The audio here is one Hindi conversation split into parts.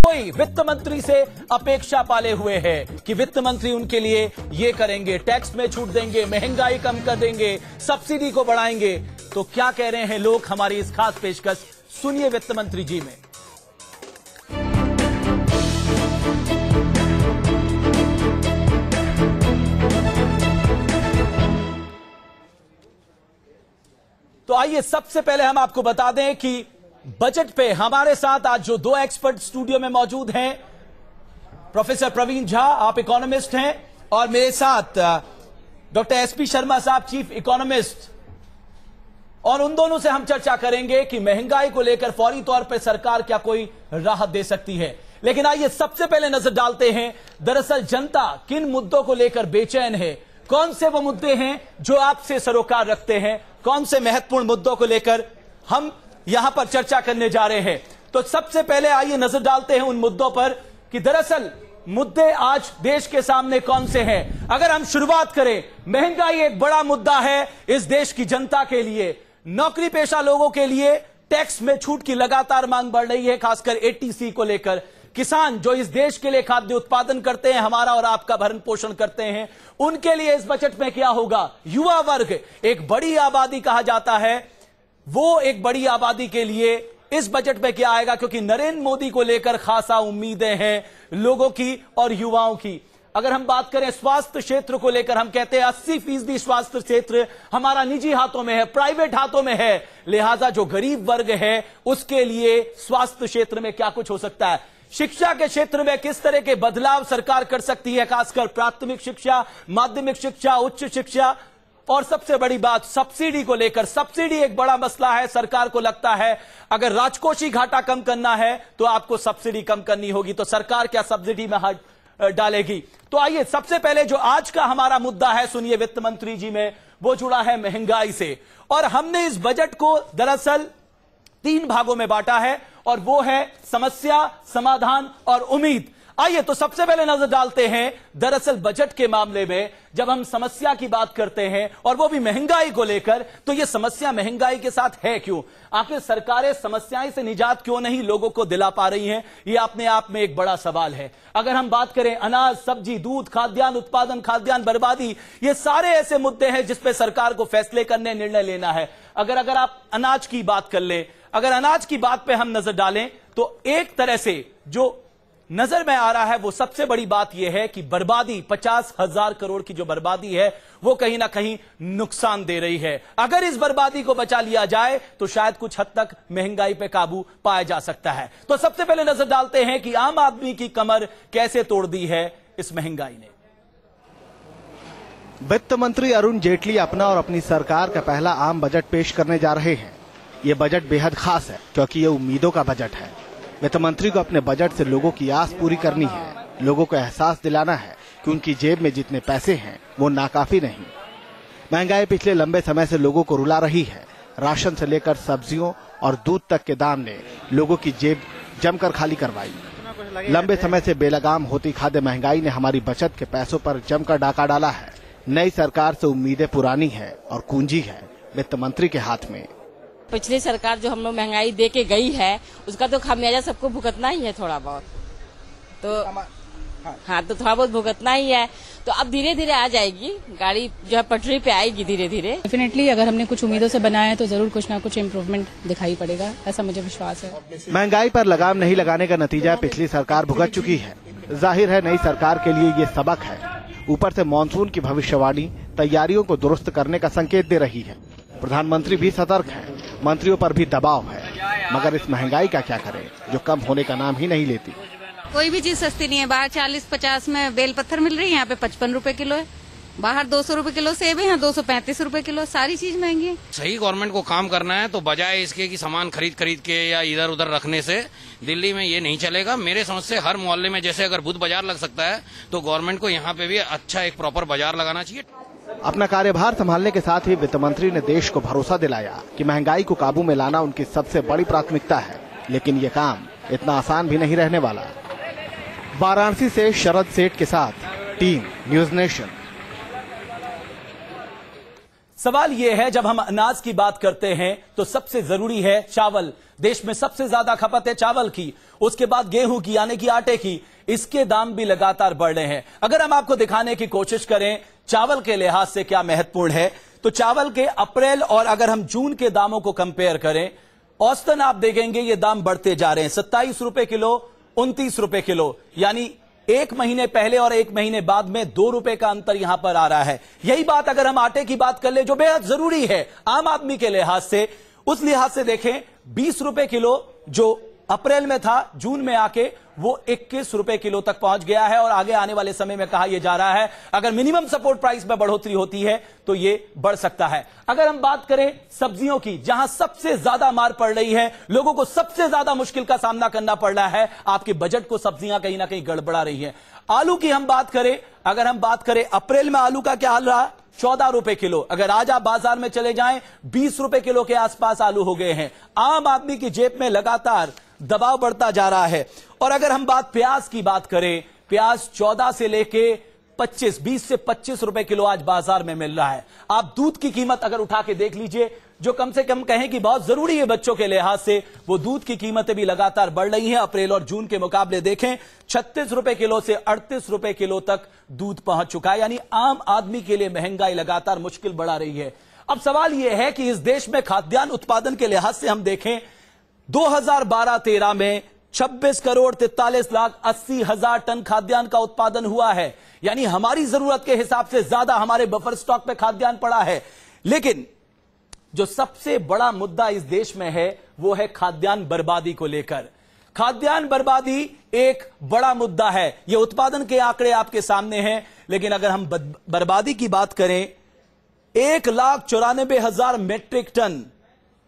कोई वित्त मंत्री से अपेक्षा पाले हुए हैं कि वित्त मंत्री उनके लिए ये करेंगे, टैक्स में छूट देंगे, महंगाई कम कर देंगे, सब्सिडी को बढ़ाएंगे। तो क्या कह रहे हैं लोग, हमारी इस खास पेशकश सुनिए वित्त मंत्री जी में। तो आइए सबसे पहले हम आपको बता दें कि बजट पे हमारे साथ आज जो दो एक्सपर्ट स्टूडियो में मौजूद हैं, प्रोफेसर प्रवीण झा, आप इकोनॉमिस्ट हैं, और मेरे साथ डॉक्टर एसपी शर्मा साहब, चीफ इकोनॉमिस्ट। और उन दोनों से हम चर्चा करेंगे कि महंगाई को लेकर फौरी तौर पर सरकार क्या कोई राहत दे सकती है। लेकिन आइए सबसे पहले नजर डालते हैं, दरअसल जनता किन मुद्दों को लेकर बेचैन है, कौन से वो मुद्दे हैं जो आपसे सरोकार रखते हैं, कौन से महत्वपूर्ण मुद्दों को लेकर हम यहां पर चर्चा करने जा रहे हैं। तो सबसे पहले आइए नजर डालते हैं उन मुद्दों पर कि दरअसल मुद्दे आज देश के सामने कौन से हैं। अगर हम शुरुआत करें, महंगाई एक बड़ा मुद्दा है इस देश की जनता के लिए, नौकरी पेशा लोगों के लिए टैक्स में छूट की लगातार मांग बढ़ रही है, खासकर एटीसी को लेकर। किसान जो इस देश के लिए खाद्य उत्पादन करते हैं, हमारा और आपका भरण पोषण करते हैं, उनके लिए इस बजट में क्या होगा। युवा वर्ग एक बड़ी आबादी कहा जाता है, वो एक बड़ी आबादी के लिए इस बजट में क्या आएगा, क्योंकि नरेंद्र मोदी को लेकर खासा उम्मीदें हैं लोगों की और युवाओं की। अगर हम बात करें स्वास्थ्य क्षेत्र को लेकर, हम कहते हैं 80% स्वास्थ्य क्षेत्र हमारा निजी हाथों में है, प्राइवेट हाथों में है, लिहाजा जो गरीब वर्ग है उसके लिए स्वास्थ्य क्षेत्र में क्या कुछ हो सकता है। शिक्षा के क्षेत्र में किस तरह के बदलाव सरकार कर सकती है, खासकर प्राथमिक शिक्षा, माध्यमिक शिक्षा, उच्च शिक्षा। और सबसे बड़ी बात सब्सिडी को लेकर, सब्सिडी एक बड़ा मसला है। सरकार को लगता है अगर राजकोषीय घाटा कम करना है तो आपको सब्सिडी कम करनी होगी, तो सरकार क्या सब्सिडी में हाथ डालेगी। तो आइए सबसे पहले जो आज का हमारा मुद्दा है, सुनिए वित्त मंत्री जी में, वो जुड़ा है महंगाई से। और हमने इस बजट को दरअसल 3 भागों में बांटा है, और वो है समस्या, समाधान और उम्मीद। आइए तो सबसे पहले नजर डालते हैं, दरअसल बजट के मामले में जब हम समस्या की बात करते हैं और वो भी महंगाई को लेकर, तो ये समस्या महंगाई के साथ है क्यों, आखिर सरकारें समस्याएं से निजात क्यों नहीं लोगों को दिला पा रही हैं, ये अपने आप में एक बड़ा सवाल है। अगर हम बात करें अनाज, सब्जी, दूध, खाद्यान्न उत्पादन, खाद्यान्न बर्बादी, ये सारे ऐसे मुद्दे हैं जिसपे सरकार को फैसले करने, निर्णय लेना है। अगर आप अनाज की बात कर ले, अगर अनाज की बात पे हम नजर डालें, तो एक तरह से जो नजर में आ रहा है वो सबसे बड़ी बात यह है कि बर्बादी, 50,000 करोड़ की जो बर्बादी है वो कहीं ना कहीं नुकसान दे रही है। अगर इस बर्बादी को बचा लिया जाए तो शायद कुछ हद तक महंगाई पे काबू पाया जा सकता है। तो सबसे पहले नजर डालते हैं कि आम आदमी की कमर कैसे तोड़ दी है इस महंगाई ने। वित्त मंत्री अरुण जेटली अपना और अपनी सरकार का पहला आम बजट पेश करने जा रहे हैं। ये बजट बेहद खास है क्योंकि ये उम्मीदों का बजट है। वित्त मंत्री को अपने बजट से लोगों की आस पूरी करनी है, लोगों को एहसास दिलाना है कि उनकी जेब में जितने पैसे हैं वो नाकाफी नहीं। महंगाई पिछले लंबे समय से लोगों को रुला रही है। राशन से लेकर सब्जियों और दूध तक के दाम ने लोगों की जेब जमकर खाली करवाई। लंबे समय से बेलगाम होती खाद्य महंगाई ने हमारी बचत के पैसों पर जमकर डाका डाला है। नई सरकार से उम्मीदें पुरानी है और कुंजी है वित्त मंत्री के हाथ में। पिछली सरकार जो हम लोग महंगाई दे के गई है उसका तो खामियाजा सबको भुगतना ही है, थोड़ा बहुत तो हाँ तो थोड़ा बहुत भुगतना ही है। तो अब धीरे धीरे आ जाएगी, गाड़ी जो है पटरी पे आएगी धीरे धीरे। डेफिनेटली अगर हमने कुछ उम्मीदों से बनाया है तो जरूर कुछ ना कुछ इम्प्रूवमेंट दिखाई पड़ेगा, ऐसा मुझे विश्वास है। महंगाई पर लगाम नहीं लगाने का नतीजा पिछली सरकार भुगत चुकी है। जाहिर है नई सरकार के लिए ये सबक है। ऊपर से मानसून की भविष्यवाणी तैयारियों को दुरुस्त करने का संकेत दे रही है। प्रधानमंत्री भी सतर्क है, मंत्रियों पर भी दबाव है, मगर इस महंगाई का क्या करें जो कम होने का नाम ही नहीं लेती। कोई भी चीज सस्ती नहीं है। बाहर 40-50 में बेल पत्थर मिल रही है, यहाँ पे 55 रुपए किलो है। बाहर 200 रुपए किलो सेब है, यहाँ 235 रुपए किलो। सारी चीज महंगी है। सही गवर्नमेंट को काम करना है तो बजाय इसके कि सामान खरीद के या इधर उधर रखने से, दिल्ली में ये नहीं चलेगा। मेरे समझ से हर मोहल्ले में जैसे अगर बुध बाजार लग सकता है तो गवर्नमेंट को यहाँ पे भी अच्छा एक प्रॉपर बाजार लगाना चाहिए। अपना कार्यभार संभालने के साथ ही वित्त मंत्री ने देश को भरोसा दिलाया कि महंगाई को काबू में लाना उनकी सबसे बड़ी प्राथमिकता है, लेकिन ये काम इतना आसान भी नहीं रहने वाला। वाराणसी से शरद सेठ के साथ टीम न्यूज नेशन। सवाल यह है, जब हम अनाज की बात करते हैं तो सबसे जरूरी है चावल। देश में सबसे ज्यादा खपत है चावल की, उसके बाद गेहूं की यानी कि आटे की। इसके दाम भी लगातार बढ़ रहे हैं। अगर हम आपको दिखाने की कोशिश करें चावल के लिहाज से क्या महत्वपूर्ण है, तो चावल के अप्रैल और अगर हम जून के दामों को कंपेयर करें, औसतन आप देखेंगे ये दाम बढ़ते जा रहे हैं। 27 रुपए किलो, 29 रुपए किलो, यानी एक महीने पहले और एक महीने बाद में 2 रुपए का अंतर यहां पर आ रहा है। यही बात अगर हम आटे की बात कर ले, जो बेहद जरूरी है आम आदमी के लिहाज से, उस लिहाज से देखें 20 रुपए किलो जो अप्रैल में था, जून में आके वो 21 रुपए किलो तक पहुंच गया है। और आगे आने वाले समय में कहा यह जा रहा है अगर मिनिमम सपोर्ट प्राइस में बढ़ोतरी होती है तो ये बढ़ सकता है। अगर हम बात करें सब्जियों की, जहां सबसे ज्यादा मार पड़ रही है, लोगों को सबसे ज्यादा मुश्किल का सामना करना पड़ रहा है, आपके बजट को सब्जियां कहीं ना कहीं गड़बड़ा रही है। आलू की हम बात करें, अगर हम बात करें अप्रैल में आलू का क्या हाल रहा, 14 रुपए किलो। अगर आज आप बाजार में चले जाएं 20 रुपए किलो के आसपास आलू हो गए हैं। आम आदमी की जेब में लगातार दबाव बढ़ता जा रहा है। और अगर हम प्याज की बात करें, प्याज 14 से लेके 20 से 25 रुपए किलो आज बाजार में मिल रहा है। आप दूध की कीमत अगर उठा के देख लीजिए, जो कम से कम कहें कि बहुत जरूरी है बच्चों के लिहाज से, वो दूध की कीमतें भी लगातार बढ़ रही हैं। अप्रैल और जून के मुकाबले देखें 36 रुपए किलो से 38 रुपए किलो तक दूध पहुंच चुका है। यानी आम आदमी के लिए महंगाई लगातार मुश्किल बढ़ा रही है। अब सवाल यह है कि इस देश में खाद्यान्न उत्पादन के लिहाज से हम देखें 2012-13 में 26 करोड़ 43 लाख 80 हजार टन खाद्यान्न का उत्पादन हुआ है। यानी हमारी जरूरत के हिसाब से ज्यादा हमारे बफर स्टॉक पे खाद्यान्न पड़ा है। लेकिन जो सबसे बड़ा मुद्दा इस देश में है वो है खाद्यान्न बर्बादी को लेकर। खाद्यान्न बर्बादी एक बड़ा मुद्दा है। ये उत्पादन के आंकड़े आपके सामने हैं, लेकिन अगर हम बर्बादी की बात करें, 1,94,000 मेट्रिक टन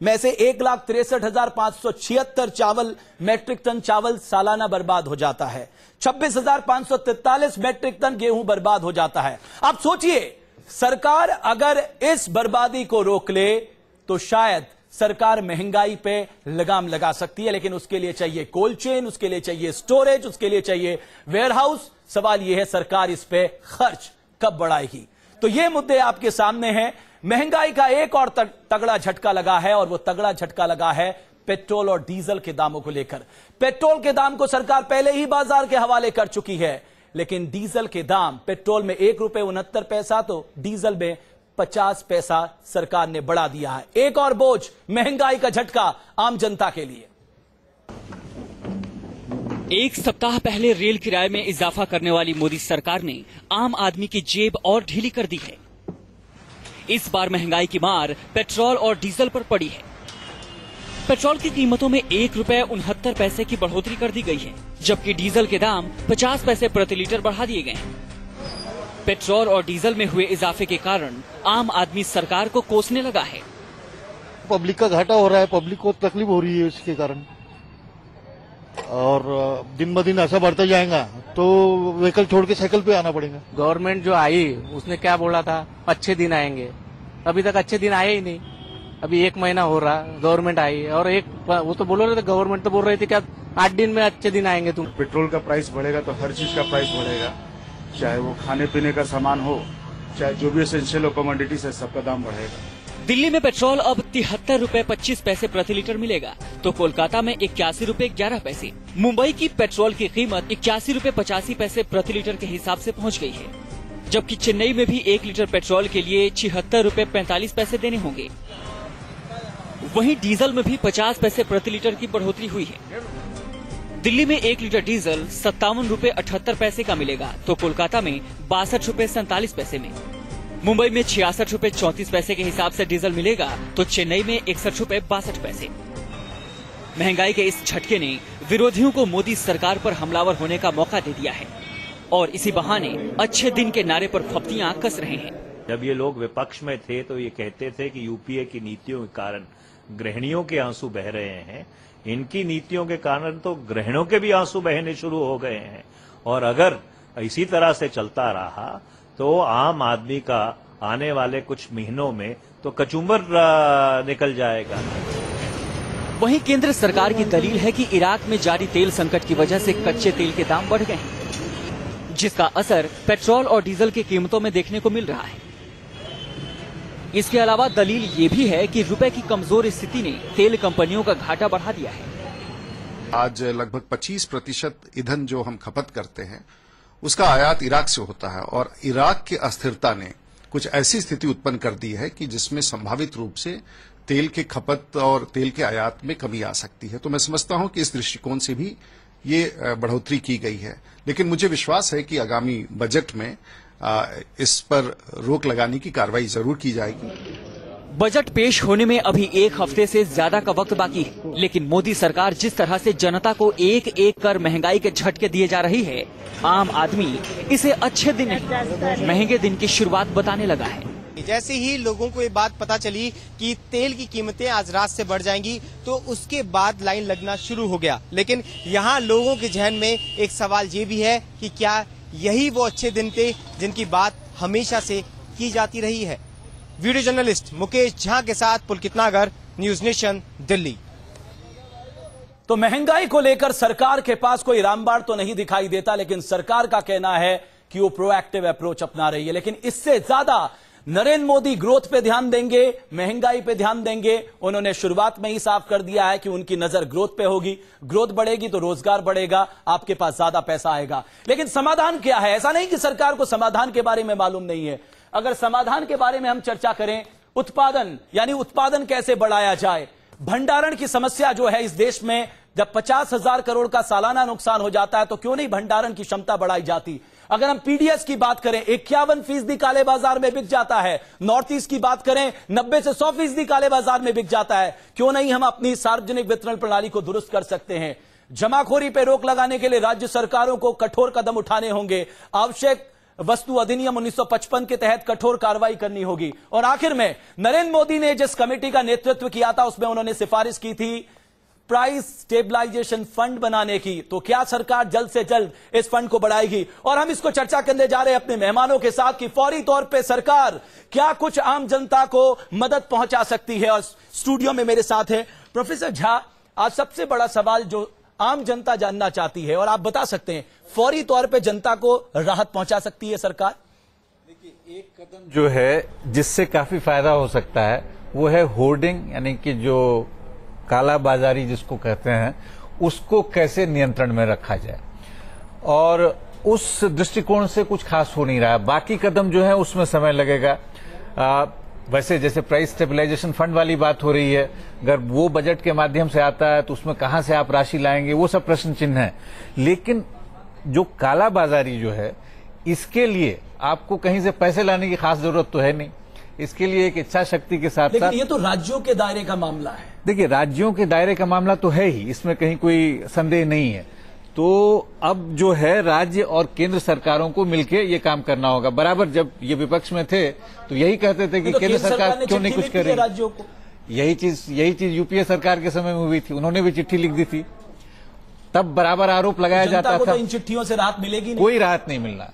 में से 1,63,576 मेट्रिक टन चावल सालाना बर्बाद हो जाता है। 26,543 मेट्रिक टन गेहूं बर्बाद हो जाता है। आप सोचिए, सरकार अगर इस बर्बादी को रोक ले तो शायद सरकार महंगाई पे लगाम लगा सकती है, लेकिन उसके लिए चाहिए कोल्ड चेन, उसके लिए चाहिए स्टोरेज, उसके लिए चाहिए वेयरहाउस। सवाल यह है सरकार इस पे खर्च कब बढ़ाएगी। तो ये मुद्दे आपके सामने हैं। महंगाई का एक और तगड़ा झटका लगा है, और वो तगड़ा झटका लगा है पेट्रोल और डीजल के दामों को लेकर। पेट्रोल के दाम को सरकार पहले ही बाजार के हवाले कर चुकी है, लेकिन डीजल के दाम, पेट्रोल में 1 रुपए 69 पैसा तो डीजल में 50 पैसा सरकार ने बढ़ा दिया है। एक और बोझ, महंगाई का झटका आम जनता के लिए। एक सप्ताह पहले रेल किराए में इजाफा करने वाली मोदी सरकार ने आम आदमी की जेब और ढीली कर दी है। इस बार महंगाई की मार पेट्रोल और डीजल पर पड़ी है। पेट्रोल की कीमतों में 1 रुपए 69 पैसे की बढ़ोतरी कर दी गई है, जबकि डीजल के दाम 50 पैसे प्रति लीटर बढ़ा दिए गए हैं। पेट्रोल और डीजल में हुए इजाफे के कारण आम आदमी सरकार को कोसने लगा है। पब्लिक का घाटा हो रहा है, पब्लिक को तकलीफ हो रही है इसके कारण, और दिन ब दिन ऐसा बढ़ता जाएगा तो व्हीकल छोड़ के साइकिल पे आना पड़ेगा। गवर्नमेंट जो आई उसने क्या बोला था, अच्छे दिन आएंगे, अभी तक अच्छे दिन आए ही नहीं। अभी 1 महीना हो रहा गवर्नमेंट आई, और वो तो बोल रहे थे, गवर्नमेंट तो बोल रही थी क्या 8 दिन में अच्छे दिन आएंगे। तुम पेट्रोल का प्राइस बढ़ेगा तो हर चीज का प्राइस बढ़ेगा, चाहे वो खाने पीने का सामान हो, चाहे जो भी एसेंशियल कमोडिटीज है, सबका दाम बढ़ेगा। दिल्ली में पेट्रोल अब 73 रुपए 25 पैसे प्रति लीटर मिलेगा, तो कोलकाता में 81 रुपए 11 पैसे। मुंबई की पेट्रोल की कीमत 81 रुपए 85 पैसे प्रति लीटर के हिसाब से पहुंच गई है, जबकि चेन्नई में भी 1 लीटर पेट्रोल के लिए 76 रुपए 45 पैसे देने होंगे। वहीं डीजल में भी 50 पैसे प्रति लीटर की बढ़ोतरी हुई है। दिल्ली में 1 लीटर डीजल 57 रुपए 78 पैसे का मिलेगा, तो कोलकाता में 62 रुपए 47 पैसे में। मुंबई में 66 रुपए 34 पैसे के हिसाब से डीजल मिलेगा, तो चेन्नई में 61 रुपए 62 पैसे। महंगाई के इस झटके ने विरोधियों को मोदी सरकार पर हमलावर होने का मौका दे दिया है, और इसी बहाने अच्छे दिन के नारे पर फप्तियां कस रहे हैं। जब ये लोग विपक्ष में थे तो ये कहते थे कि यूपीए की नीतियों के कारण गृहिणियों के आंसू बह रहे हैं, इनकी नीतियों के कारण तो गृहिणियों के भी आंसू बहने शुरू हो गए हैं, और अगर इसी तरह से चलता रहा तो आम आदमी का आने वाले कुछ महीनों में तो कचूमर निकल जाएगा। वहीं केंद्र सरकार की दलील है कि इराक में जारी तेल संकट की वजह से कच्चे तेल के दाम बढ़ गए हैं, जिसका असर पेट्रोल और डीजल की कीमतों में देखने को मिल रहा है। इसके अलावा दलील ये भी है कि रुपए की कमजोर स्थिति ने तेल कंपनियों का घाटा बढ़ा दिया है। आज लगभग 25% ईंधन जो हम खपत करते हैं उसका आयात इराक से होता है और इराक की अस्थिरता ने कुछ ऐसी स्थिति उत्पन्न कर दी है कि जिसमें संभावित रूप से तेल के खपत और तेल के आयात में कमी आ सकती है। तो मैं समझता हूं कि इस दृष्टिकोण से भी ये बढ़ोतरी की गई है, लेकिन मुझे विश्वास है कि आगामी बजट में इस पर रोक लगाने की कार्रवाई जरूर की जाएगी। बजट पेश होने में अभी एक हफ्ते से ज्यादा का वक्त बाकी है, लेकिन मोदी सरकार जिस तरह से जनता को एक एक कर महंगाई के झटके दिए जा रही है, आम आदमी इसे अच्छे दिन नहीं, महंगे दिन की शुरुआत बताने लगा है। जैसे ही लोगों को ये बात पता चली कि तेल की कीमतें आज रात से बढ़ जाएंगी, तो उसके बाद लाइन लगना शुरू हो गया। लेकिन यहाँ लोगों के जहन में एक सवाल ये भी है कि क्या यही वो अच्छे दिन थे जिनकी बात हमेशा से की जाती रही है। वीडियो जर्नलिस्ट मुकेश झा के साथ पुलकित नागर, न्यूज नेशन, दिल्ली। तो महंगाई को लेकर सरकार के पास कोई रामबाण तो नहीं दिखाई देता, लेकिन सरकार का कहना है कि वो प्रोएक्टिव अप्रोच अपना रही है। लेकिन इससे ज्यादा नरेंद्र मोदी ग्रोथ पे ध्यान देंगे, महंगाई पे ध्यान देंगे। उन्होंने शुरुआत में ही साफ कर दिया है कि उनकी नजर ग्रोथ पे होगी। ग्रोथ बढ़ेगी तो रोजगार बढ़ेगा, आपके पास ज्यादा पैसा आएगा। लेकिन समाधान क्या है? ऐसा नहीं कि सरकार को समाधान के बारे में मालूम नहीं है। अगर समाधान के बारे में हम चर्चा करें, उत्पादन यानी उत्पादन कैसे बढ़ाया जाए, भंडारण की समस्या जो है इस देश में, जब 50,000 करोड़ का सालाना नुकसान हो जाता है तो क्यों नहीं भंडारण की क्षमता बढ़ाई जाती। अगर हम पीडीएस की बात करें, 51% काले बाजार में बिक जाता है। नॉर्थ ईस्ट की बात करें, 90 से 100% काले बाजार में बिक जाता है। क्यों नहीं हम अपनी सार्वजनिक वितरण प्रणाली को दुरुस्त कर सकते हैं। जमाखोरी पर रोक लगाने के लिए राज्य सरकारों को कठोर कदम उठाने होंगे। आवश्यक वस्तु अधिनियम 1955 के तहत कठोर कार्रवाई करनी होगी। और आखिर में नरेंद्र मोदी ने जिस कमेटी का नेतृत्व किया था उसमें उन्होंने सिफारिश की थी प्राइस स्टेबलाइजेशन फंड बनाने की। तो क्या सरकार जल्द से जल्द इस फंड को बढ़ाएगी? और हम इसको चर्चा करने जा रहे हैं अपने मेहमानों के साथ कि फौरी तौर पे सरकार क्या कुछ आम जनता को मदद पहुंचा सकती है। और स्टूडियो में मेरे साथ है प्रोफेसर झा। आज सबसे बड़ा सवाल जो आम जनता जानना चाहती है, और आप बता सकते हैं, फौरी तौर पे जनता को राहत पहुंचा सकती है सरकार? देखिए, एक कदम जो है जिससे काफी फायदा हो सकता है वो है होर्डिंग, यानी कि जो काला बाजारी जिसको कहते हैं, उसको कैसे नियंत्रण में रखा जाए। और उस दृष्टिकोण से कुछ खास हो नहीं रहा है। बाकी कदम जो है उसमें समय लगेगा। वैसे जैसे प्राइस स्टेबलाइजेशन फंड वाली बात हो रही है, अगर वो बजट के माध्यम से आता है तो उसमें कहां से आप राशि लाएंगे, वो सब प्रश्न चिन्ह है। लेकिन जो काला बाजारी जो है, इसके लिए आपको कहीं से पैसे लाने की खास जरूरत तो है नहीं। इसके लिए एक इच्छा शक्ति के साथ लेकिन ये तो राज्यों के दायरे का मामला है। देखिए, राज्यों के दायरे का मामला तो है ही, इसमें कहीं कोई संदेह नहीं है। तो अब जो है राज्य और केंद्र सरकारों को मिलकर ये काम करना होगा। बराबर जब ये विपक्ष में थे तो यही कहते थे कि केंद्र सरकार क्यों नहीं कुछ कर रही राज्यों को। यही चीज यूपीए सरकार के समय में हुई थी, उन्होंने भी चिट्ठी लिख दी थी। तब बराबर आरोप लगाया जाता था। तो इन चिट्ठियों से राहत मिलेगी नहीं, कोई राहत नहीं मिलना।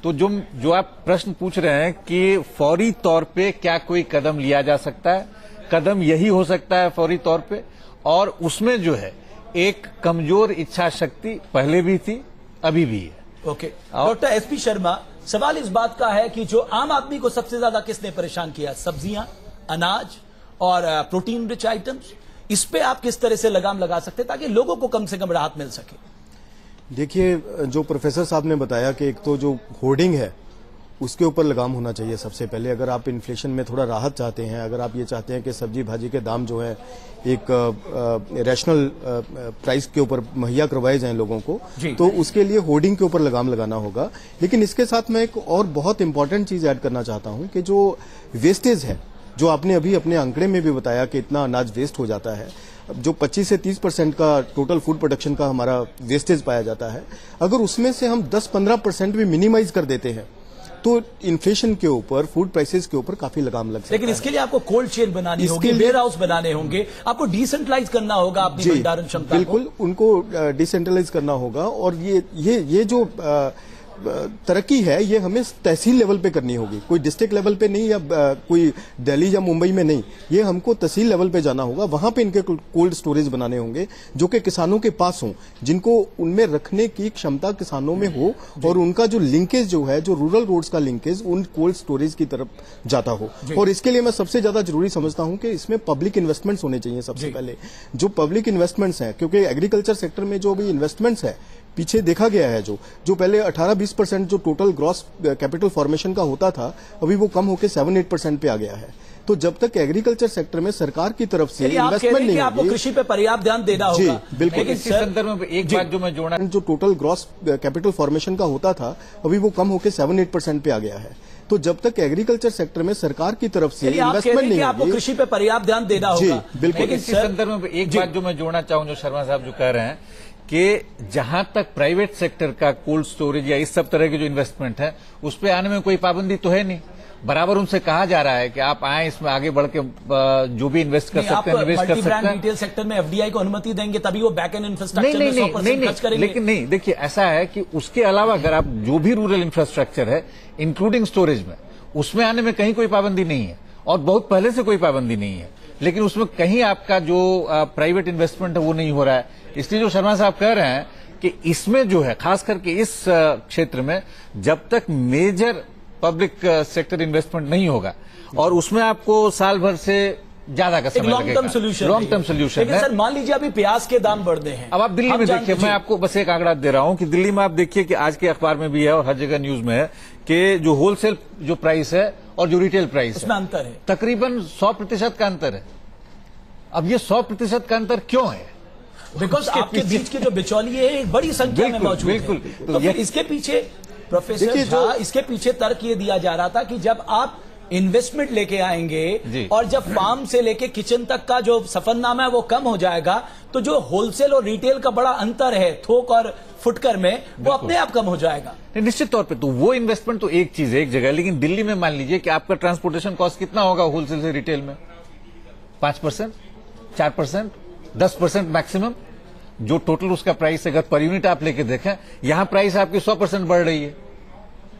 तो जो आप प्रश्न पूछ रहे हैं कि फौरी तौर पे क्या कोई कदम लिया जा सकता है, कदम यही हो सकता है फौरी तौर पे। और उसमें जो है एक कमजोर इच्छा शक्ति पहले भी थी, अभी भी है। ओके, डॉक्टर एसपी शर्मा, सवाल इस बात का है कि जो आम आदमी को सबसे ज्यादा किसने परेशान किया? सब्जियां, अनाज और प्रोटीन रिच आइटम्स। इस पे आप किस तरह से लगाम लगा सकते हैं ताकि लोगों को कम से कम राहत मिल सके? देखिए, जो प्रोफेसर साहब ने बताया कि एक तो जो होर्डिंग है उसके ऊपर लगाम होना चाहिए सबसे पहले। अगर आप इन्फ्लेशन में थोड़ा राहत चाहते हैं, अगर आप ये चाहते हैं कि सब्जी भाजी के दाम जो है एक रैशनल प्राइस के ऊपर मुहैया करवाए जाएं लोगों को, तो उसके लिए होर्डिंग के ऊपर लगाम लगाना होगा। लेकिन इसके साथ मैं एक और बहुत इंपॉर्टेंट चीज ऐड करना चाहता हूं कि जो वेस्टेज है, जो आपने अभी अपने आंकड़े में भी बताया कि इतना अनाज वेस्ट हो जाता है, जो 25 से 30% का टोटल फूड प्रोडक्शन का हमारा वेस्टेज पाया जाता है, अगर उसमें से हम 10-15% भी मिनिमाइज कर देते हैं तो इन्फ्लेशन के ऊपर, फूड प्राइसेस के ऊपर काफी लगाम लग सकता है। लेकिन इसके लिए आपको कोल्ड चेन बनानी होगी, वेयर हाउस बनाने होंगे, आपको डिसेंट्रलाइज करना होगा अपनी भंडारण क्षमता। बिल्कुल, उनको डिसेंट्रलाइज करना होगा। और ये जो तरक्की है ये हमें तहसील लेवल पे करनी होगी, कोई डिस्ट्रिक्ट लेवल पे नहीं या कोई दिल्ली या मुंबई में नहीं, ये हमको तहसील लेवल पे जाना होगा। वहां पे इनके कोल्ड स्टोरेज बनाने होंगे जो कि किसानों के पास हों, जिनको उनमें रखने की क्षमता किसानों में हो और उनका जो लिंकेज जो है, जो रूरल रोड्स का लिंकेज उन कोल्ड स्टोरेज की तरफ जाता हो। और इसके लिए मैं सबसे ज्यादा जरूरी समझता हूं कि इसमें पब्लिक इन्वेस्टमेंट्स होने चाहिए। सबसे पहले जो पब्लिक इन्वेस्टमेंट्स हैं, क्योंकि एग्रीकल्चर सेक्टर में जो भी इन्वेस्टमेंट्स है पीछे देखा गया है, जो पहले 18-20% जो टोटल ग्रॉस कैपिटल फॉर्मेशन का होता था, अभी वो कम होकर 7-8% पे आ गया है। तो जब तक एग्रीकल्चर सेक्टर में सरकार की तरफ से इन्वेस्टमेंट नहीं होगी, आपको कृषि पे पर्याप्त ध्यान देना होगा। जी बिल्कुल। इसी संदर्भ में एक बात जो मैं जोड़ना, जो टोटल ग्रॉस कैपिटल फॉर्मेशन का होता था, अभी वो कम होकर 7-8% पे आ गया है। तो जब तक एग्रीकल्चर सेक्टर में सरकार की तरफ से इन्वेस्टमेंट नहीं होगी, आपको कृषि पे पर्याप्त ध्यान देना होगा। जी बिल्कुल। इसी संदर्भ में एक बात जो मैं जोड़ना चाहूँ, जो शर्मा साहब जो कह रहे हैं कि जहां तक प्राइवेट सेक्टर का कोल्ड स्टोरेज या इस सब तरह के जो इन्वेस्टमेंट है उस पे आने में कोई पाबंदी तो है नहीं। बराबर उनसे कहा जा रहा है कि आप आए, इसमें आगे बढ़ के जो भी इन्वेस्ट कर सकते हैं निवेश कर सकते हैं। रिटेल सेक्टर में एफडीआई को अनुमति देंगे तभी वो बैक एंड इंफ्रास्ट्रक्चर में 100% खर्च करेंगे। लेकिन नहीं, देखिए ऐसा है कि उसके अलावा अगर आप जो भी रूरल इंफ्रास्ट्रक्चर है इंक्लूडिंग स्टोरेज में, उसमें आने में कहीं कोई पाबंदी नहीं है और बहुत पहले से कोई पाबंदी नहीं है। लेकिन उसमें कहीं आपका जो प्राइवेट इन्वेस्टमेंट है वो नहीं हो रहा है। इसलिए जो शर्मा साहब कह रहे हैं कि इसमें जो है खास करके इस क्षेत्र में जब तक मेजर पब्लिक सेक्टर इन्वेस्टमेंट नहीं होगा और उसमें आपको साल भर से ज्यादा का समय लगेगा। लॉन्ग टर्म सोल्यूशन है। सर मान लीजिए अभी प्याज के दाम बढ़ गए हैं। अब आप दिल्ली में देखिए, मैं आपको बस एक आंकड़ा दे रहा हूं कि दिल्ली में आप देखिए कि आज के अखबार में भी है और हर जगह न्यूज में है कि जो होलसेल जो प्राइस है और जो रिटेल प्राइस उसमें अंतर है, तकरीबन 100% का अंतर है। अब ये 100% का अंतर क्यों है? बिकॉज आपके बीच के जो बिचौलिए है एक बड़ी संख्या में मौजूद है। तो फिर इसके पीछे प्रोफेसर झा, इसके पीछे तर्क ये दिया जा रहा था कि जब आप इन्वेस्टमेंट लेके आएंगे और जब फार्म से लेके किचन तक का जो सफरनामा है वो कम हो जाएगा, तो जो होलसेल और रिटेल का बड़ा अंतर है थोक और फुटकर में, वो अपने आप कम हो जाएगा। निश्चित तौर पे तो वो इन्वेस्टमेंट तो एक चीज है, एक जगह। लेकिन दिल्ली में मान लीजिए कि आपका ट्रांसपोर्टेशन कॉस्ट कितना होगा होलसेल से रिटेल में? 5%, 4%, 10% मैक्सिमम जो टोटल उसका प्राइस अगर पर यूनिट आप लेके देखें, यहां प्राइस आपकी 100% बढ़ रही है।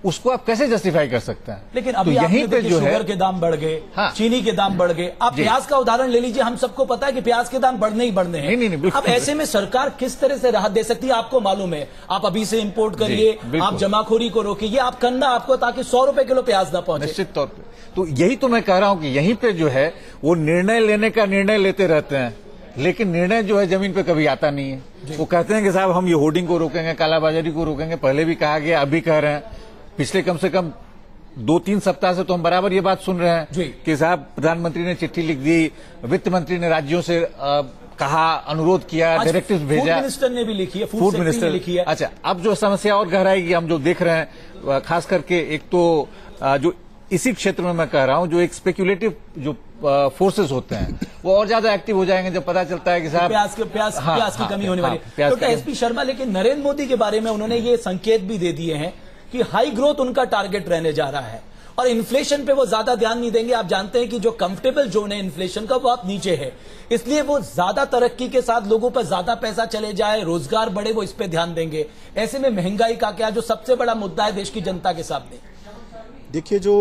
उसको आप कैसे जस्टिफाई कर सकते हैं? लेकिन अभी तो यहीं पे जो शुगर के दाम बढ़ गए, हाँ, चीनी के दाम बढ़ गए। आप प्याज का उदाहरण ले लीजिए, हम सबको पता है कि प्याज के दाम बढ़ने ही बढ़ने हैं। नहीं, अब ऐसे में सरकार किस तरह से राहत दे सकती है? आपको मालूम है, आप अभी से इंपोर्ट करिए, आप जमाखोरी को रोकिए, आप करना आपको ताकि 100 रुपए किलो प्याज ना पहुंचे। निश्चित तौर पर तो यही तो मैं कह रहा हूं कि यहीं पे जो है वो निर्णय लेने का निर्णय लेते रहते हैं, लेकिन निर्णय जो है जमीन पे कभी आता नहीं है। वो कहते हैं कि साहब हम ये होर्डिंग को रोकेंगे, कालाबाजारी को रोकेंगे। पहले भी कहा गया, अभी कह रहे हैं। पिछले कम से कम 2-3 सप्ताह से तो हम बराबर ये बात सुन रहे हैं कि साहब प्रधानमंत्री ने चिट्ठी लिख दी, वित्त मंत्री ने राज्यों से कहा, अनुरोध किया, डायरेक्टिव भेजा, फूड मिनिस्टर ने भी लिखी है, फूड मिनिस्टर ने लिखी है। अच्छा, अब जो समस्या और गहराएगी, हम जो देख रहे हैं खास करके एक तो जो इसी क्षेत्र में मैं कह रहा हूं, जो एक स्पेक्युलेटिव जो फोर्सेस होते हैं वो और ज्यादा एक्टिव हो जाएंगे जब पता चलता है कि साहब प्याज की कमी होने वाली है। तो एसपी शर्मा, लेकिन नरेंद्र मोदी के बारे में उन्होंने ये संकेत भी दे दिए हैं कि हाई ग्रोथ उनका टारगेट रहने जा रहा है और इन्फ्लेशन पे वो ज्यादा ध्यान नहीं देंगे। आप जानते हैं कि जो कंफर्टेबल जोन है इन्फ्लेशन का, वो आप नीचे है, इसलिए वो ज्यादा तरक्की के साथ लोगों पर ज्यादा पैसा चले जाए, रोजगार बढ़े, वो इस पे ध्यान देंगे। ऐसे में महंगाई का क्या, जो सबसे बड़ा मुद्दा है देश की जनता के सामने? देखिए, जो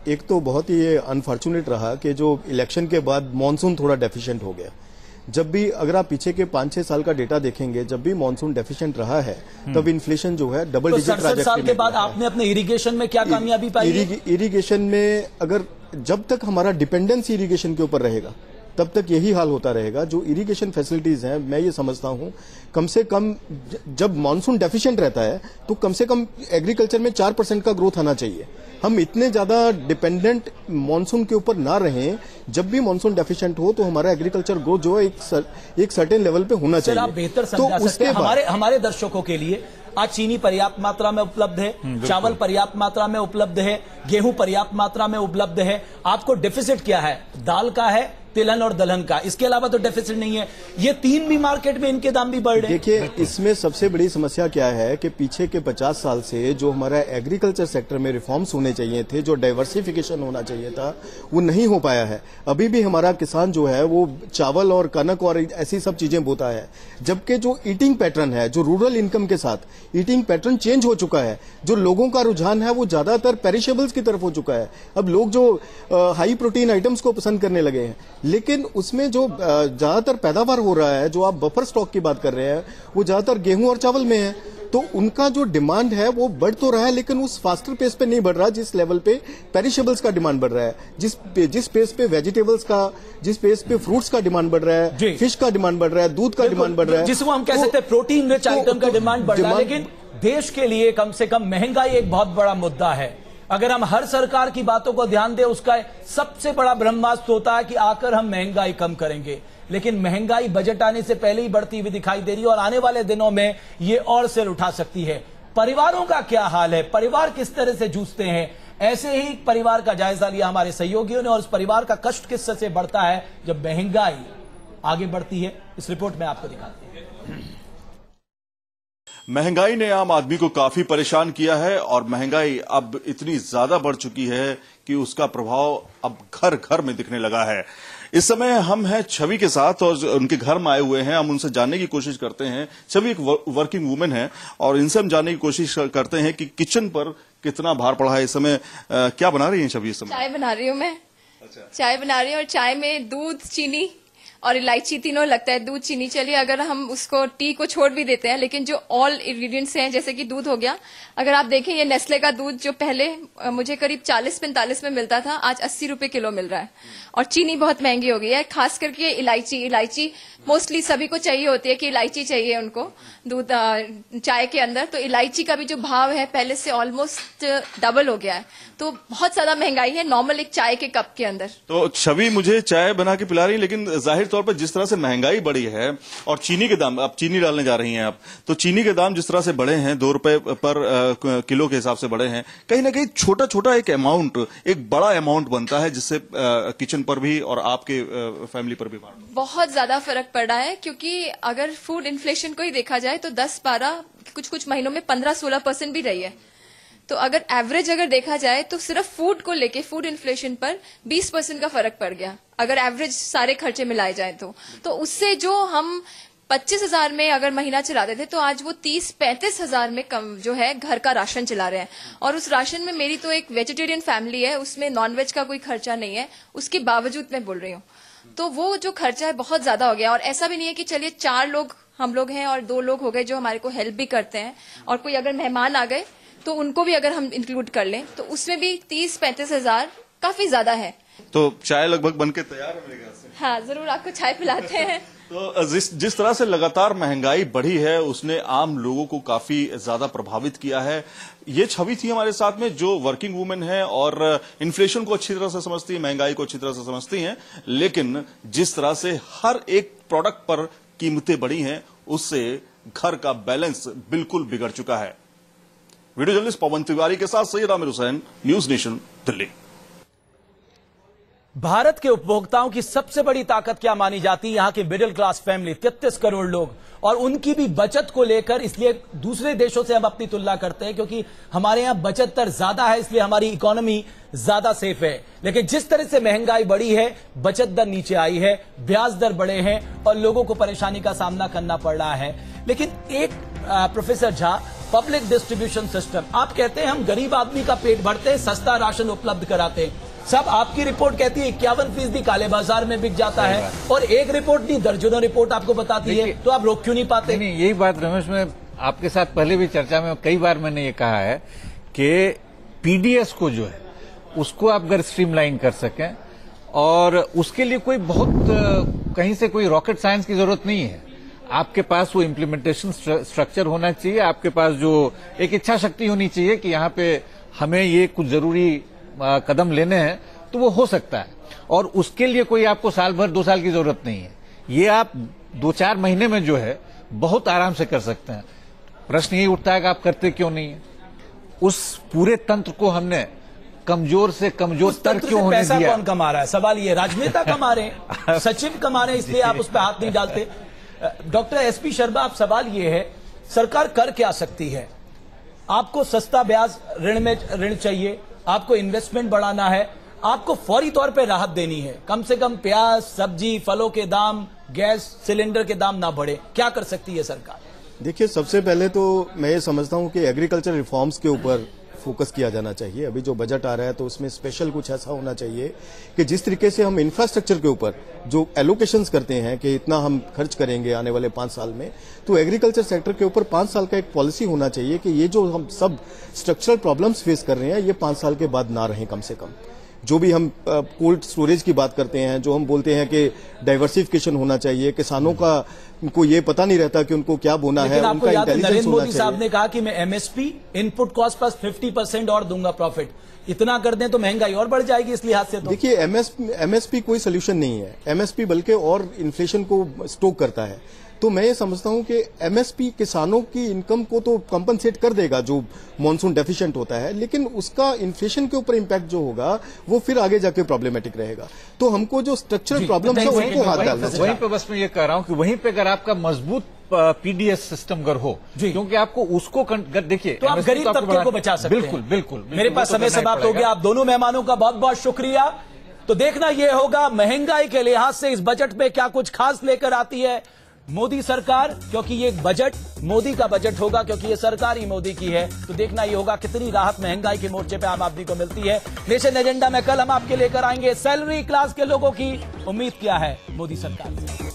एक तो बहुत ही अनफॉर्चुनेट रहा कि जो इलेक्शन के बाद मॉनसून थोड़ा डेफिशिएंट हो गया। जब भी अगर आप पीछे के 5-6 साल का डेटा देखेंगे, जब भी मॉनसून डेफिशिएंट रहा है तब इन्फ्लेशन जो है डबल डिजिट ट्रैजेक्टरी। 67 साल के बाद आपने अपने इरिगेशन में क्या कामयाबी पाई? इरिगेशन में अगर जब तक हमारा डिपेंडेंस इरिगेशन के ऊपर रहेगा तब तक यही हाल होता रहेगा। जो इरिगेशन फैसिलिटीज हैं, मैं ये समझता हूं कम से कम जब मॉनसून डेफिशिएंट रहता है तो कम से कम एग्रीकल्चर में 4% का ग्रोथ आना चाहिए। हम इतने ज्यादा डिपेंडेंट मॉनसून के ऊपर ना रहें। जब भी मॉनसून डेफिशिएंट हो तो हमारा एग्रीकल्चर ग्रोथ जो है एक सर्टेन लेवल पे होना चाहिए। आप बेहतर समझा सकते हैं हमारे दर्शकों के लिए। आज चीनी पर्याप्त मात्रा में उपलब्ध है, चावल पर्याप्त मात्रा में उपलब्ध है, गेहूं पर्याप्त मात्रा में उपलब्ध है। आपको डेफिसिट क्या है? दाल का है तिलहन और दलहन का, इसके अलावा तो डेफिसिट नहीं है। ये 3 भी मार्केट में इनके दाम भी बढ़ रहे हैं। देखिए, इसमें सबसे बड़ी समस्या क्या है कि पीछे के 50 साल से जो हमारा एग्रीकल्चर सेक्टर में रिफॉर्म्स होने चाहिए थे, जो डाइवर्सिफिकेशन होना चाहिए था, वो नहीं हो पाया है। अभी भी हमारा किसान जो है वो चावल और कनक और ऐसी सब चीजें बोता है, जबकि जो ईटिंग पैटर्न है, जो रूरल इनकम के साथ ईटिंग पैटर्न चेंज हो चुका है। जो लोगों का रुझान है वो ज्यादातर पेरिशेबल्स की तरफ हो चुका है। अब लोग जो हाई प्रोटीन आइटम्स को पसंद करने लगे हैं, लेकिन उसमें जो ज्यादातर पैदावार हो रहा है, जो आप बफर स्टॉक की बात कर रहे हैं, वो ज्यादातर गेहूं और चावल में है। तो उनका जो डिमांड है वो बढ़ तो रहा है, लेकिन उस फास्टर पेस पे नहीं बढ़ रहा जिस लेवल पे पेरिशेबल्स का डिमांड बढ़ रहा है, जिस पेस पे वेजिटेबल्स का, जिस पेस पे फ्रूट्स का डिमांड बढ़ रहा है, फिश का डिमांड बढ़ रहा है, दूध का डिमांड बढ़ रहा है, जिसको हम कह सकते हैं प्रोटीन रिच आइटम का डिमांड बढ़ रहा है। लेकिन देश के लिए कम से कम महंगाई एक बहुत बड़ा मुद्दा है। अगर हम हर सरकार की बातों को ध्यान दें, उसका सबसे बड़ा ब्रह्मास्त्र होता है कि आकर हम महंगाई कम करेंगे, लेकिन महंगाई बजट आने से पहले ही बढ़ती हुई दिखाई दे रही है और आने वाले दिनों में ये और सिर उठा सकती है। परिवारों का क्या हाल है, परिवार किस तरह से जूझते हैं, ऐसे ही परिवार का जायजा लिया हमारे सहयोगियों ने और उस परिवार का कष्ट किस तरह से बढ़ता है जब महंगाई आगे बढ़ती है। इस रिपोर्ट में आपको दिखाते हैं। महंगाई ने आम आदमी को काफी परेशान किया है और महंगाई अब इतनी ज्यादा बढ़ चुकी है कि उसका प्रभाव अब घर घर में दिखने लगा है। इस समय हम हैं छवि के साथ और उनके घर में आए हुए हैं। हम उनसे जानने की कोशिश करते हैं। छवि एक वर्किंग वुमेन है और इनसे हम जानने की कोशिश करते हैं कि किचन पर कितना भार पड़ा है इस समय। क्या बना रही हैं छवि इस समय? चाय बना रही हूँ मैं। अच्छा। चाय बना रही हूँ और चाय में दूध, चीनी और इलायची तीनों लगता है। दूध, चीनी, चलिए अगर हम उसको टी को छोड़ भी देते हैं, लेकिन जो ऑल इंग्रेडिएंट्स हैं, जैसे कि दूध हो गया, अगर आप देखें ये नेस्ले का दूध जो पहले मुझे करीब 40-45 में मिलता था, आज 80 रुपए किलो मिल रहा है। और चीनी बहुत महंगी हो गई है, खास करके इलायची मोस्टली सभी को चाहिए होती है कि इलायची चाहिए उनको दूध चाय के अंदर। तो इलायची का भी जो भाव है पहले से ऑलमोस्ट डबल हो गया है। तो बहुत ज्यादा महंगाई है नॉर्मल एक चाय के कप के अंदर। तो छवि मुझे चाय बना के पिला रही है, लेकिन जाहिर तौर पर जिस तरह से महंगाई बढ़ी है और चीनी के दाम, अब चीनी डालने जा रही हैं आप, तो चीनी के दाम जिस तरह से बढ़े हैं, 2 रुपए पर किलो के हिसाब से बढ़े हैं, कहीं ना कहीं छोटा छोटा एक अमाउंट, एक बड़ा अमाउंट बनता है जिससे किचन पर भी और आपके फैमिली पर भी बहुत ज्यादा फर्क पड़ रहा है। क्योंकि अगर फूड इन्फ्लेशन को ही देखा जाए तो 10-12 कुछ महीनों में 15-16% भी रही है। तो अगर एवरेज देखा जाए तो सिर्फ फूड को लेके फूड इन्फ्लेशन पर 20% का फर्क पड़ गया, अगर एवरेज सारे खर्चे मिलाए जाए तो उससे जो हम 25,000 में अगर महीना चलाते थे, तो आज वो 30-35 हजार में कम जो है घर का राशन चला रहे हैं। और उस राशन में मेरी तो एक वेजिटेरियन फैमिली है, उसमें नॉनवेज का कोई खर्चा नहीं है, उसके बावजूद मैं बोल रही हूँ। तो वो जो खर्चा है बहुत ज्यादा हो गया। और ऐसा भी नहीं है कि चलिए 4 लोग हम लोग हैं और 2 लोग हो गए जो हमारे को हेल्प भी करते हैं, और कोई अगर मेहमान आ गए तो उनको भी अगर हम इंक्लूड कर लें तो उसमें भी 30-35 हजार काफी ज्यादा है। तो चाय लगभग बनके तैयार है मेरे ख्याल से। हाँ, जरूर आपको चाय पिलाते हैं। तो जिस तरह से लगातार महंगाई बढ़ी है उसने आम लोगों को काफी ज्यादा प्रभावित किया है। ये छवि थी हमारे साथ में जो वर्किंग वुमेन है और इन्फ्लेशन को अच्छी तरह से समझती है, महंगाई को अच्छी तरह से समझती हैं, लेकिन जिस तरह से हर एक प्रोडक्ट पर कीमतें बढ़ी हैं उससे घर का बैलेंस बिल्कुल बिगड़ चुका है। वीडियो जर्नलिस्ट पवन तिवारी के साथ सैयद आमिर हुसैन, न्यूज नेशन, दिल्ली। भारत के उपभोक्ताओं की सबसे बड़ी ताकत क्या मानी जाती है? यहां की मिडिल क्लास फैमिली, 33 करोड़ लोग, और उनकी भी बचत को लेकर, इसलिए दूसरे देशों से हम अपनी तुलना करते हैं क्योंकि हमारे यहां बचत दर ज्यादा है, इसलिए हमारी इकोनॉमी ज्यादा सेफ है। लेकिन जिस तरह से महंगाई बढ़ी है, बचत दर नीचे आई है, ब्याज दर बढ़े हैं और लोगों को परेशानी का सामना करना पड़ रहा है। लेकिन एक professor Jha, public distribution system, आप कहते हैं हम गरीब आदमी का पेट भरते हैं, सस्ता राशन उपलब्ध कराते हैं। सब आपकी रिपोर्ट कहती है 51% काले बाजार में बिक जाता है, और एक रिपोर्ट नहीं दर्जनों रिपोर्ट आपको बताती है, तो आप रोक क्यों नहीं पाते? नहीं, यही बात रमेश, मैं आपके साथ पहले भी चर्चा में कई बार मैंने ये कहा है कि पीडीएस को जो है उसको आप अगर स्ट्रीमलाइन कर सकें, और उसके लिए कोई बहुत कहीं से कोई रॉकेट साइंस की जरूरत नहीं है। आपके पास वो इम्प्लीमेंटेशन स्ट्रक्चर होना चाहिए, आपके पास जो एक इच्छा शक्ति होनी चाहिए कि यहाँ पे हमें ये कुछ जरूरी कदम लेने हैं, तो वो हो सकता है। और उसके लिए कोई आपको साल भर 2 साल की जरूरत नहीं है, ये आप 2-4 महीने में जो है बहुत आराम से कर सकते हैं। प्रश्न यही उठता है कि आप करते क्यों नहीं है? उस पूरे तंत्र को हमने कमजोर से कमजोर तर क्यों होने पैसा दिया? कौन कमा रहा है? सवाल ये, राजनेता कमा रहे हैं, सचिव कमा रहे हैं, इसलिए आप उस पर हाथ नहीं डालते। डॉक्टर एसपी शर्मा, आप सवाल ये है, सरकार कर क्या सकती है? आपको सस्ता ब्याज ऋण चाहिए, आपको इन्वेस्टमेंट बढ़ाना है, आपको फौरी तौर पे राहत देनी है, कम से कम प्याज, सब्जी, फलों के दाम, गैस सिलेंडर के दाम ना बढ़े, क्या कर सकती है सरकार? देखिए, सबसे पहले तो मैं ये समझता हूं कि एग्रीकल्चर रिफॉर्म्स के ऊपर फोकस किया जाना चाहिए। अभी जो बजट आ रहा है तो उसमें स्पेशल कुछ ऐसा होना चाहिए कि जिस तरीके से हम इंफ्रास्ट्रक्चर के ऊपर जो एलोकेशंस करते हैं कि इतना हम खर्च करेंगे आने वाले 5 साल में, तो एग्रीकल्चर सेक्टर के ऊपर 5 साल का एक पॉलिसी होना चाहिए कि ये जो हम सब स्ट्रक्चरल प्रॉब्लम्स फेस कर रहे हैं ये 5 साल के बाद ना रहें कम से कम। जो भी हम कोल्ड स्टोरेज की बात करते हैं, जो हम बोलते हैं कि डाइवर्सिफिकेशन होना चाहिए, किसानों का को ये पता नहीं रहता कि उनको क्या बोना है, उनका इंटेलिजेंस नरेंद्र होना मोदी साहब ने कहा कि मैं एमएसपी इनपुट कॉस्ट प्लस 50% और दूंगा प्रॉफिट, इतना कर दें तो महंगाई और बढ़ जाएगी, इस लिहाज से तो देखिए एमएसपी कोई सोल्यूशन नहीं है। एमएसपी बल्कि और इन्फ्लेशन को स्टोक करता है। तो मैं ये समझता हूं कि एमएसपी किसानों की इनकम को तो कंपनसेट कर देगा जो मॉनसून डेफिशिएंट होता है, लेकिन उसका इन्फ्लेशन के ऊपर इम्पैक्ट जो होगा वो फिर आगे जाके प्रॉब्लमेटिक रहेगा। तो हमको जो स्ट्रक्चरल प्रॉब्लम है उनको हाथ डालना चाहिए। वहीं पे बस मैं ये कह रहा हूं कि वहीं पे अगर आपका मजबूत पीडीएस सिस्टम अगर हो, क्योंकि आपको उसको देखिए तो आप गरीब तबके को बचा सकते हैं। बिल्कुल बिल्कुल। मेरे पास समय समाप्त हो गया। आप दोनों मेहमानों का बहुत बहुत शुक्रिया। तो देखना यह होगा महंगाई के लिहाज से इस बजट में क्या कुछ खास लेकर आती है मोदी सरकार, क्योंकि ये बजट मोदी का बजट होगा, क्योंकि ये सरकार ही मोदी की है। तो देखना ये होगा कितनी राहत महंगाई के मोर्चे पे आम आदमी को मिलती है। नेशन एजेंडा में कल हम आपके लेकर आएंगे सैलरी क्लास के लोगों की उम्मीद क्या है मोदी सरकार से।